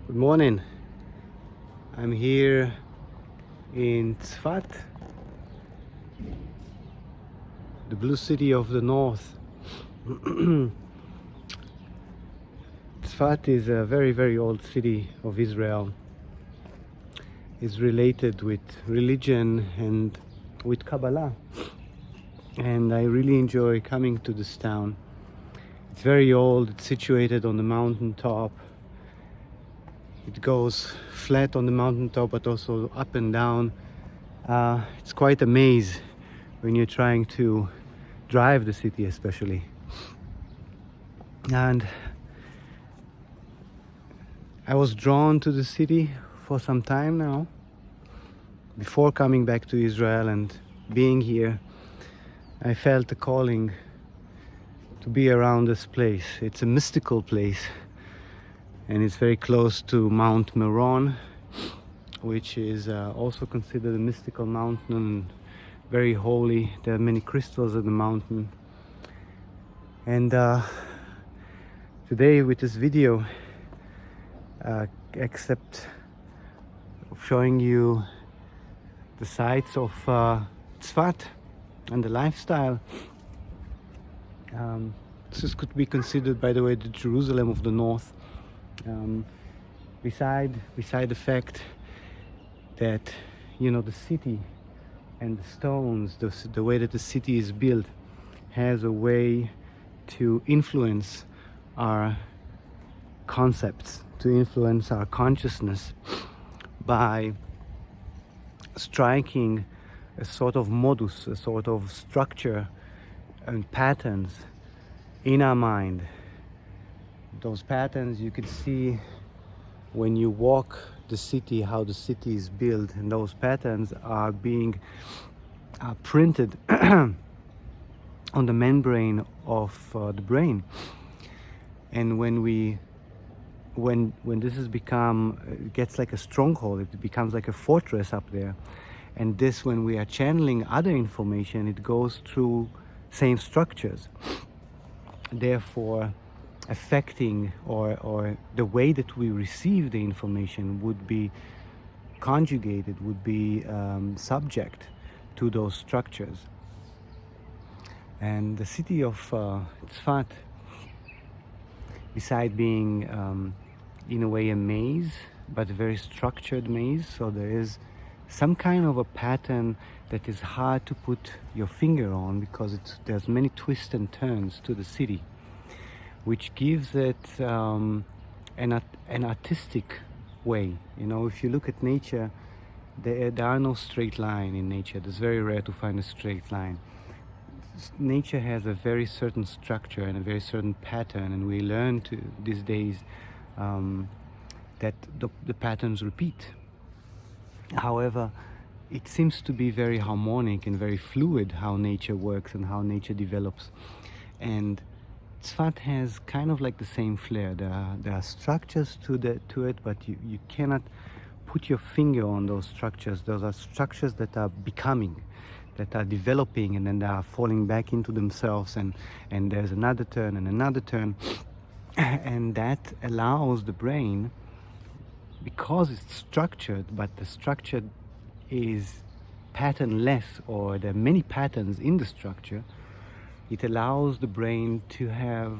Good morning. I'm here in Zefat, the blue city of the north. Zefat is a very, very old city of Israel. It's related with religion and with Kabbalah. And I really enjoy coming to this town. It's very old, it's situated on the mountain top. It goes flat on the mountaintop, but also up and down. It's quite a maze when you're trying to drive the city, especially. And I was drawn to the city for some time now. Before coming back to Israel and being here, I felt a calling to be around this place. It's a mystical place, and it's very close to Mount Meron, which is also considered a mystical mountain, very holy. There are many crystals in the mountain. And today with this video, except showing you the sights of Zefat and the lifestyle, this could be considered, by the way, the Jerusalem of the north. Beside the fact that, you know, the city and the stones, the way that the city is built, has a way to influence our concepts, to influence our consciousness by striking a sort of modus, a sort of structure and patterns in our mind. Those patterns you can see when you walk the city, how the city is built, and those patterns are being printed on the membrane of the brain. And when this has become, it gets like a stronghold, it becomes like a fortress up there. And this, when we are channeling other information, it goes through same structures, therefore affecting or the way that we receive the information would be conjugated, would be subject to those structures. And the city of Zefat, beside being in a way a maze, but a very structured maze, so there is some kind of a pattern that is hard to put your finger on, because there's many twists and turns to the city, which gives it an artistic way. You know, if you look at nature, there are no straight line in nature. It's very rare to find a straight line. Nature has a very certain structure and a very certain pattern, and we learn these days that the patterns repeat. However, it seems to be very harmonic and very fluid how nature works and how nature develops. And Zefat has kind of like the same flair. There are structures to it, but you cannot put your finger on those structures. Those are structures that are becoming, that are developing, and then they are falling back into themselves, and there's another turn and another turn. And that allows the brain, because it's structured, but the structure is patternless, or there are many patterns in the structure, it allows the brain to have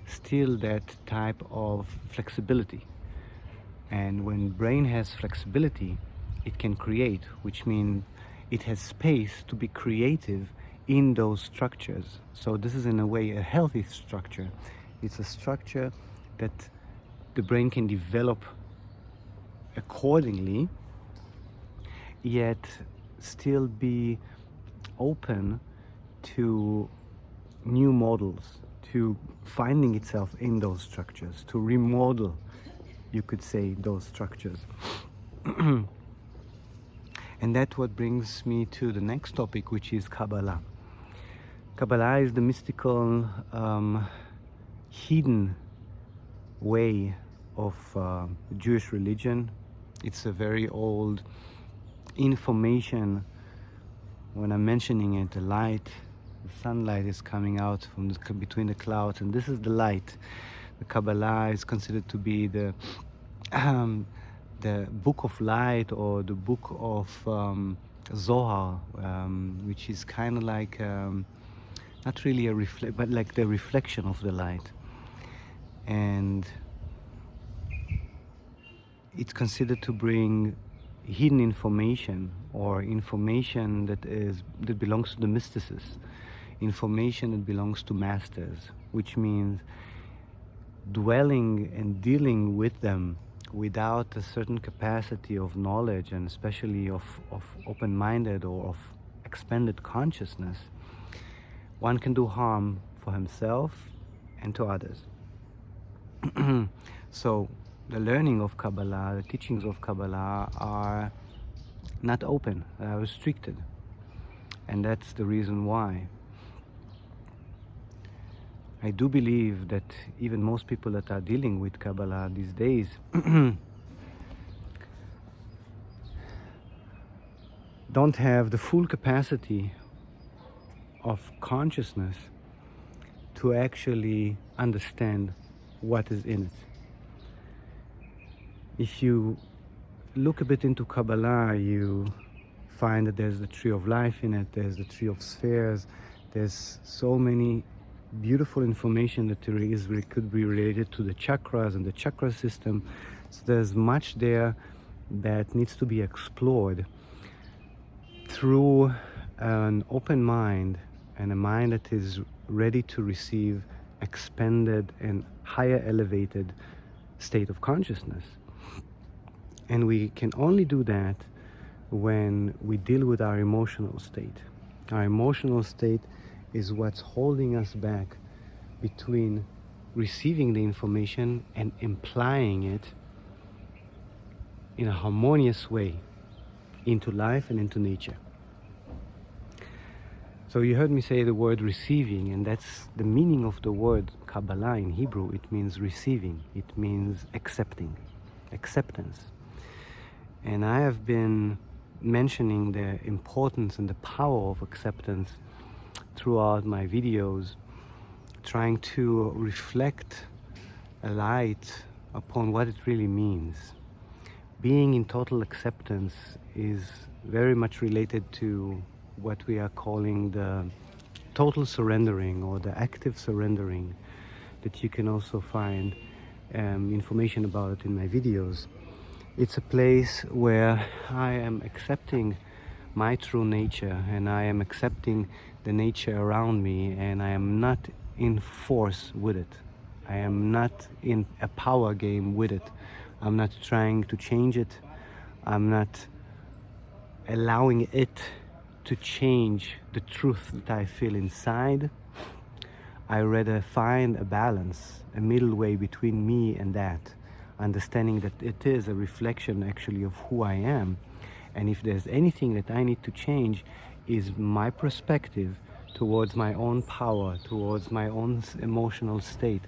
still that type of flexibility. And when brain has flexibility, it can create, which means it has space to be creative in those structures. So this is in a way a healthy structure. It's a structure that the brain can develop accordingly, yet still be open to new models, to finding itself in those structures, to remodel, you could say, those structures. And that's what brings me to the next topic, which is Kabbalah. Kabbalah is the mystical, hidden way of Jewish religion. It's a very old information. When I'm mentioning it, the light, the sunlight is coming out from between the clouds, and this is the light. The Kabbalah is considered to be the the Book of Light or the Book of Zohar, which is kind of like not really a but like the reflection of the light, and it's considered to bring hidden information or information that belongs to the mysticists, information that belongs to masters, which means dwelling and dealing with them without a certain capacity of knowledge, and especially of open-minded or of expanded consciousness, one can do harm for himself and to others. So the learning of Kabbalah, the teachings of Kabbalah are not open, they are restricted. And that's the reason why. I do believe that even most people that are dealing with Kabbalah these days don't have the full capacity of consciousness to actually understand what is in it. If you look a bit into Kabbalah, you find that there's the tree of life in it, there's the tree of spheres, there's so many beautiful information that could be related to the chakras and the chakra system. So there's much there that needs to be explored through an open mind, and a mind that is ready to receive expanded and higher elevated state of consciousness. And we can only do that when we deal with our emotional state. Our emotional state is what's holding us back between receiving the information and implying it in a harmonious way into life and into nature. So you heard me say the word receiving, and that's the meaning of the word Kabbalah in Hebrew. It means receiving, it means accepting, acceptance. And I have been mentioning the importance and the power of acceptance throughout my videos, trying to reflect a light upon what it really means. Being in total acceptance is very much related to what we are calling the total surrendering or the active surrendering, that you can also find information about in my videos. It's a place where I am accepting my true nature, and I am accepting the nature around me, and I am not in force with it. I am not in a power game with it. I'm not trying to change it. I'm not allowing it to change the truth that I feel inside. I rather find a balance, a middle way between me and that, understanding that it is a reflection actually of who I am. And if there's anything that I need to change, is my perspective towards my own power, towards my own emotional state,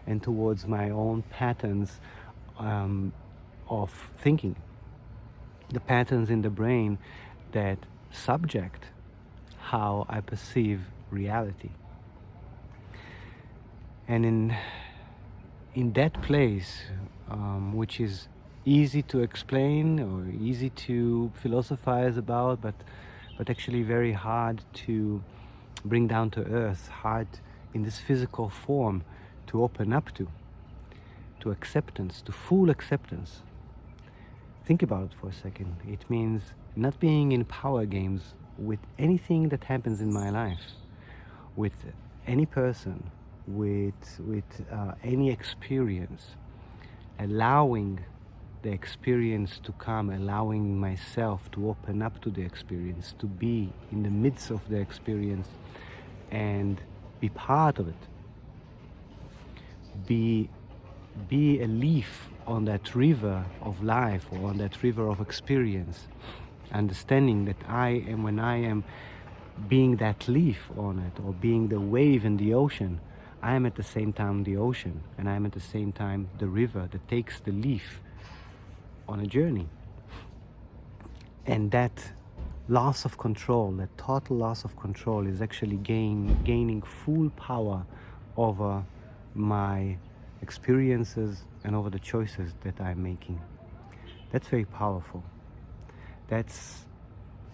and towards my own patterns of thinking. The patterns in the brain that subject how I perceive reality. And in that place, which is easy to explain or easy to philosophize about, but actually very hard to bring down to earth, hard in this physical form to open up to acceptance, to full acceptance. Think about it for a second. It means not being in power games with anything that happens in my life, with any person, with any experience, allowing the experience to come, allowing myself to open up to the experience, to be in the midst of the experience and be part of it. Be a leaf on that river of life or on that river of experience, understanding that when I am being that leaf on it, or being the wave in the ocean, I am at the same time the ocean, and I am at the same time the river that takes the leaf on a journey. And that loss of control, that total loss of control, is actually gaining full power over my experiences and over the choices that I'm making. That's very powerful. That's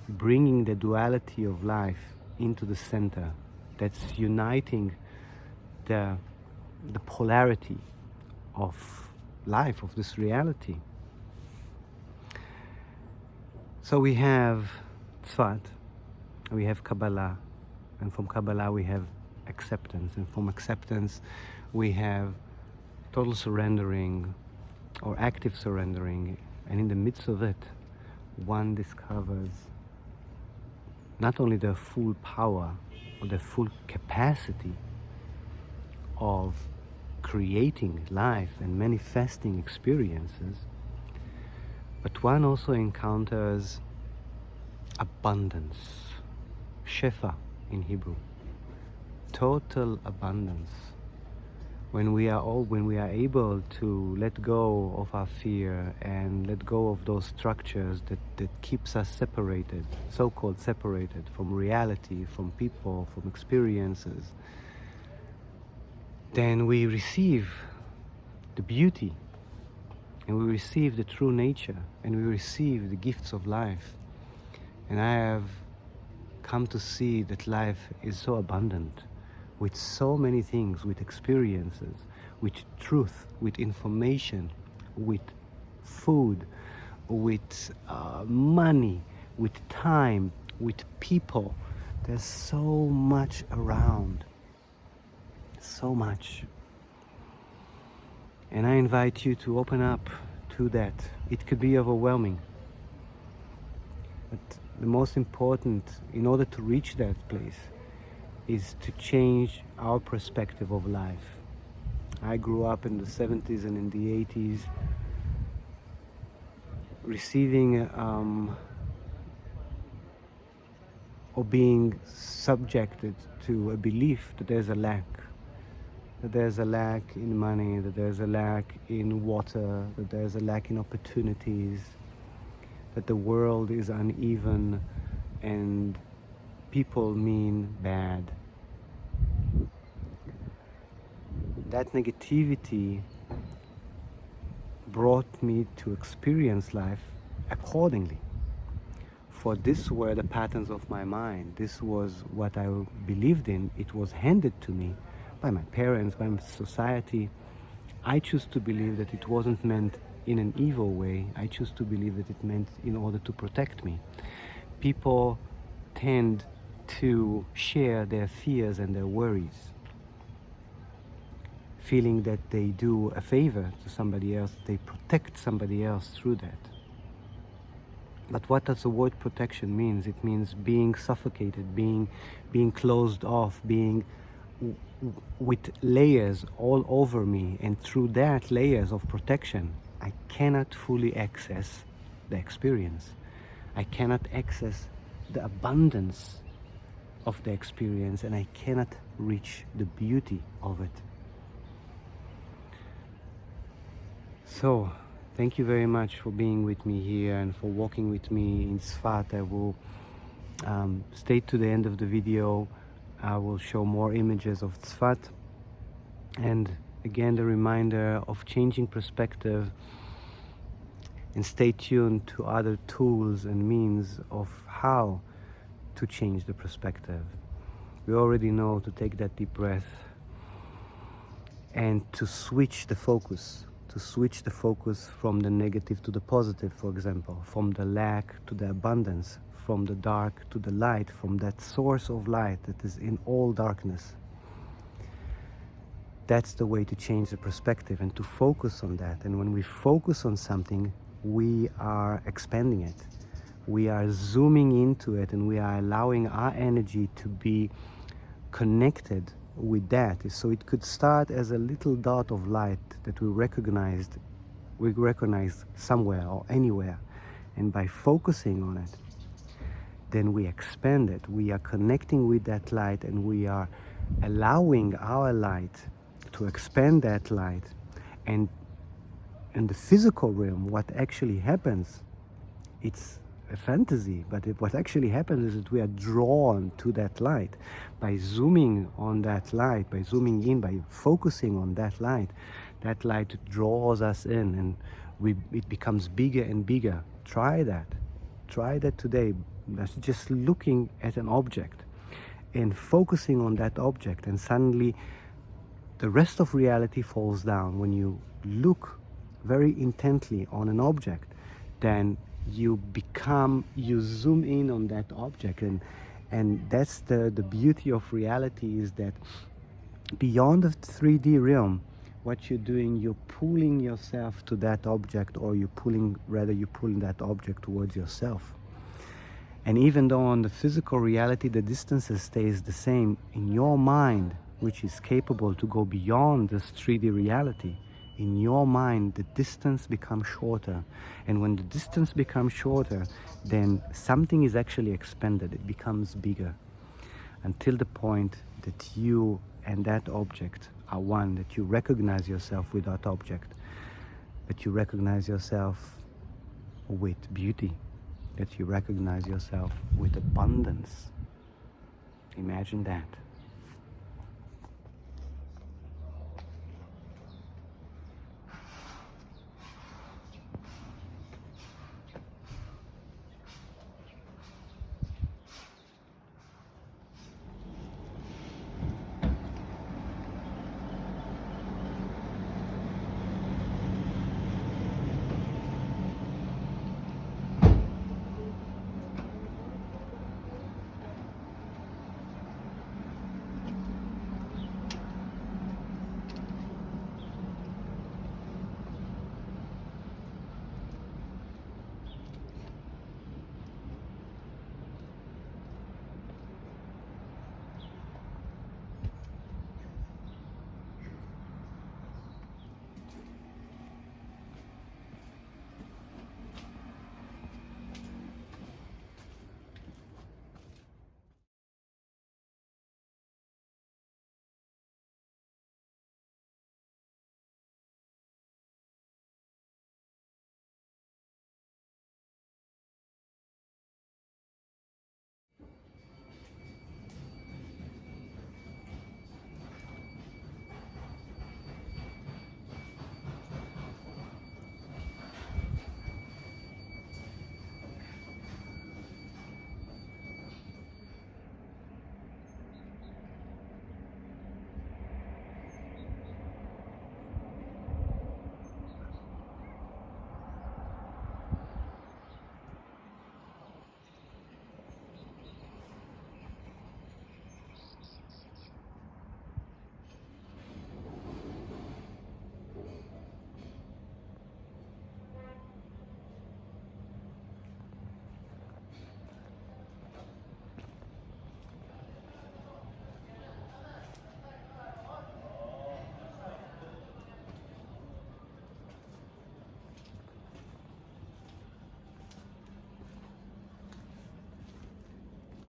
bringing the duality of life into the center. That's uniting the polarity of life, of this reality. So we have Zefat, we have Kabbalah, and from Kabbalah we have acceptance, and from acceptance we have total surrendering or active surrendering, and in the midst of it one discovers not only the full power or the full capacity of creating life and manifesting experiences, but one also encounters abundance, shefa in Hebrew, total abundance. When we are able to let go of our fear and let go of those structures that keeps us separated, so-called separated from reality, from people, from experiences, then we receive the beauty, and we receive the true nature, and we receive the gifts of life. And I have come to see that life is so abundant, with so many things, with experiences, with truth, with information, with food, with money, with time, with people. There's so much around, so much. And I invite you to open up to that. It could be overwhelming, but the most important, in order to reach that place, is to change our perspective of life. I grew up in the 70s and in the 80s receiving or being subjected to a belief that there's a lack. That there's a lack in money, that there's a lack in water, that there's a lack in opportunities, that the world is uneven and people mean bad. That negativity brought me to experience life accordingly. For this were the patterns of my mind. This was what I believed in. It was handed to me by my parents, by society. I choose to believe that it wasn't meant in an evil way. I choose to believe that it meant in order to protect me. People tend to share their fears and their worries, feeling that they do a favor to somebody else, they protect somebody else through that. But what does the word protection mean? It means being suffocated, being closed off, being with layers all over me, and through that layers of protection, I cannot fully access the experience. I cannot access the abundance of the experience, and I cannot reach the beauty of it. So, thank you very much for being with me here and for walking with me in Zefat. I will stay to the end of the video. I will show more images of Zefat, and again the reminder of changing perspective, and stay tuned to other tools and means of how to change the perspective. We already know to take that deep breath and to switch the focus, from the negative to the positive, for example, from the lack to the abundance, from the dark to the light, from that source of light that is in all darkness. That's the way to change the perspective and to focus on that. And when we focus on something, we are expanding it. We are zooming into it, and we are allowing our energy to be connected with that. So it could start as a little dot of light that we recognize somewhere or anywhere, and by focusing on it, then we expand it. We are connecting with that light, and we are allowing our light to expand that light. And in the physical realm, what actually happens, it's a fantasy, but what actually happens is that we are drawn to that light. By zooming on that light, by zooming in, by focusing on that light draws us in, and it becomes bigger and bigger. Try that today. That's just looking at an object and focusing on that object, and suddenly the rest of reality falls down. When you look very intently on an object, then you zoom in on that object, and that's the beauty of reality, is that beyond the 3D realm, what you're doing, you're pulling yourself to that object, or you're pulling that object towards yourself. And even though on the physical reality the distances stays the same, in your mind, which is capable to go beyond this 3D reality, in your mind the distance becomes shorter. And when the distance becomes shorter, then something is actually expanded. It becomes bigger, until the point that you and that object are one, that you recognize yourself with that object, that you recognize yourself with beauty, that you recognize yourself with abundance. Imagine that.